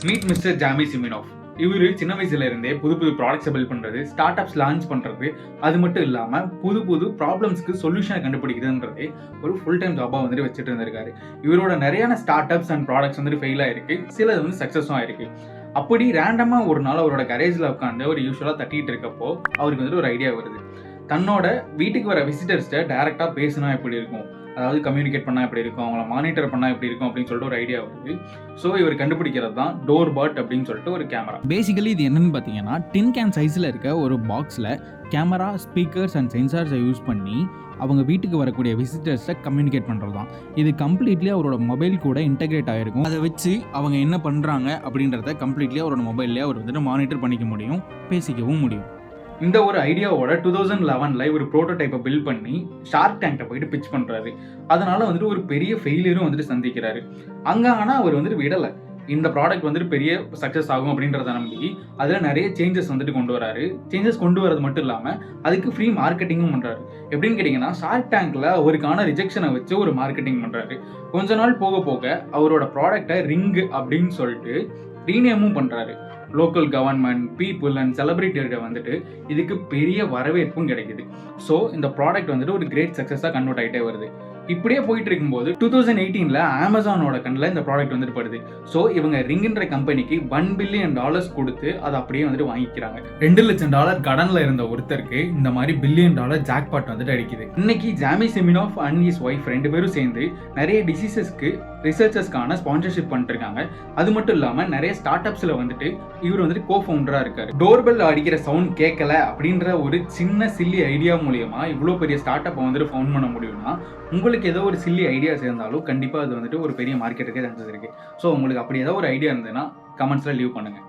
Meet mister ஜாமி Smirnoff. இவர் சின்ன வயசுல இருந்தே புது புது ப்ராடக்ட்ஸை பில்ட் பண்றது, ஸ்டார்ட் அப்ஸ் லான்ச் பண்றது, அது மட்டும் இல்லாம புது புது ப்ராப்ளம்ஸ்க்கு சொல்யூஷனை கண்டுபிடிக்கிறதுன்றதே ஒரு ஃபுல் டைம் ஜாபா வந்துட்டு வச்சுட்டு இருந்திருக்காரு. இவரோட நிறைய ஸ்டார்ட் அப்ஸ் அண்ட் ப்ராடக்ட்ஸ் வந்துட்டு ஃபெயில் ஆயிருக்கு, சிலது வந்து சக்சஸும் ஆயிருக்கு. அப்படி ரேண்டமா ஒரு நாள் அவரோட கரேஜ்ல உட்காந்து ஒரு யூஸ்வலா தட்டிட்டு இருக்கப்போ அவருக்கு வந்துட்டு ஒரு ஐடியா வருது. தன்னோட வீட்டுக்கு வர விசிட்டர்ஸ்ட டைரக்டா பேசினா எப்படி இருக்கும், அதாவது கம்யூனிகேட் பண்ணால் எப்படி இருக்கும், அவங்கள மானிட்டர் பண்ணால் எப்படி இருக்கும் அப்படின்னு சொல்லிட்டு ஒரு ஐடியா வருது. ஸோ இவர் கண்டுபிடிக்கிறது தான் டோர் பாட் அப்படின்னு சொல்லிட்டு ஒரு கேமரா. பேசிக்கலி இது என்னன்னு பார்த்தீங்கன்னா, டின் கேன் சைஸில் இருக்க ஒரு பாக்ஸில் கேமரா, ஸ்பீக்கர்ஸ் அண்ட் சென்சார்ஸை யூஸ் பண்ணி அவங்க வீட்டுக்கு வரக்கூடிய விசிட்டர்ஸை கம்யூனிகேட் பண்ணுறது தான். இது கம்ப்ளீட்லி அவரோட மொபைல் கூட இன்டெகிரேட் ஆகிருக்கும். அதை வச்சு அவங்க என்ன பண்ணுறாங்க அப்படின்றத கம்ப்ளீட்லி அவரோட மொபைல்லேயே அவர் வந்துட்டு மானிட்டர் பண்ணிக்க முடியும், பேசிக்கவும் முடியும். இந்த ஒரு ஐடியாவோட 2011 ஒரு ப்ரோட்டோடைப்பை பில்ட் பண்ணி ஷார்க் டேங்க்ட போயிட்டு பிச் பண்றாரு. அதனால வந்துட்டு ஒரு பெரிய ஃபெயிலியரும் வந்துட்டு சந்திக்கிறாரு. அங்க ஆனா அவர் வந்துட்டு விடலை. இந்த ப்ராடக்ட் வந்துட்டு பெரிய சக்ஸஸ் ஆகும் அப்படின்றத நம்பி அதில் நிறைய சேஞ்சஸ் வந்துட்டு கொண்டு வராரு. சேஞ்சஸ் கொண்டு வரது மட்டும் இல்லாமல் அதுக்கு ஃப்ரீ மார்க்கெட்டிங்கும் பண்ணுறாரு. எப்படின்னு கேட்டிங்கன்னா, ஷார்க் டேங்க்ல அவருக்கான ரிஜெக்ஷனை வச்சு ஒரு மார்க்கெட்டிங் பண்ணுறாரு. கொஞ்ச நாள் போக போக அவரோட ப்ராடக்டை ரிங் அப்படின்னு சொல்லிட்டு ரீநேமும் பண்ணுறாரு. லோக்கல் கவர்மெண்ட், பீப்புள் அண்ட் செலிபிரிட்டிகிட்ட வந்துட்டு இதுக்கு பெரிய வரவேற்பும் கிடைக்குது. ஸோ இந்த ப்ராடக்ட் வந்துட்டு ஒரு கிரேட் சக்ஸஸாக கன்வெர்ட் ஆகிட்டே வருது. இப்படியே போயிட்டு இருக்கும்போது 2018 அமேசானோட கண்ணில் இந்த ப்ராடக்ட் வந்துட்டு படுது. ஸோ இவங்க ரிங்ன்ற கம்பெனிக்கு $1 பில்லியன் கொடுத்து அதை அப்படியே வந்துட்டு வாங்கிக்கிறாங்க. $2 லட்சம் கடனில் இருந்த ஒருத்தருக்கு இந்த மாதிரி $1 பில்லியன் ஜாக்பாட் வந்துட்டு அடிக்குது. இன்னைக்கு ஜாமி சிமினோஃப் அண்ட் ஹிஸ் ஒய்ஃப் 2 பேரும் சேர்ந்து நிறைய டிசீசஸ்க்கு ரிசர்ச்சர்ஸ்க்கான ஸ்பான்சர்ஷிப் பண்ணிட்டு இருக்காங்க. அது மட்டும் இல்லாமல் நிறைய ஸ்டார்ட் அப்ஸில் வந்துட்டு இவர் வந்துட்டு கோ ஃபவுண்டராக இருக்காரு. டோர்பெல் அடிக்கிற சவுண்ட் கேட்கல அப்படின்ற ஒரு சின்ன சில்லி ஐடியா மூலியமா இவ்வளோ பெரிய ஸ்டார்ட் அப்பை வந்துட்டு ஃபவுண்ட் பண்ண முடியும்னா, உங்களுக்கு ஏதோ ஒரு சில்லி ஐடியா சேர்ந்தாலும் கண்டிப்பாக அது வந்துட்டு ஒரு பெரிய மார்க்கெட்டுக்கே சான்சஸ் இருக்குது. ஸோ உங்களுக்கு அப்படி ஏதோ ஒரு ஐடியா இருந்ததுன்னா கமெண்ட்ஸில் லீவ் பண்ணுங்கள்.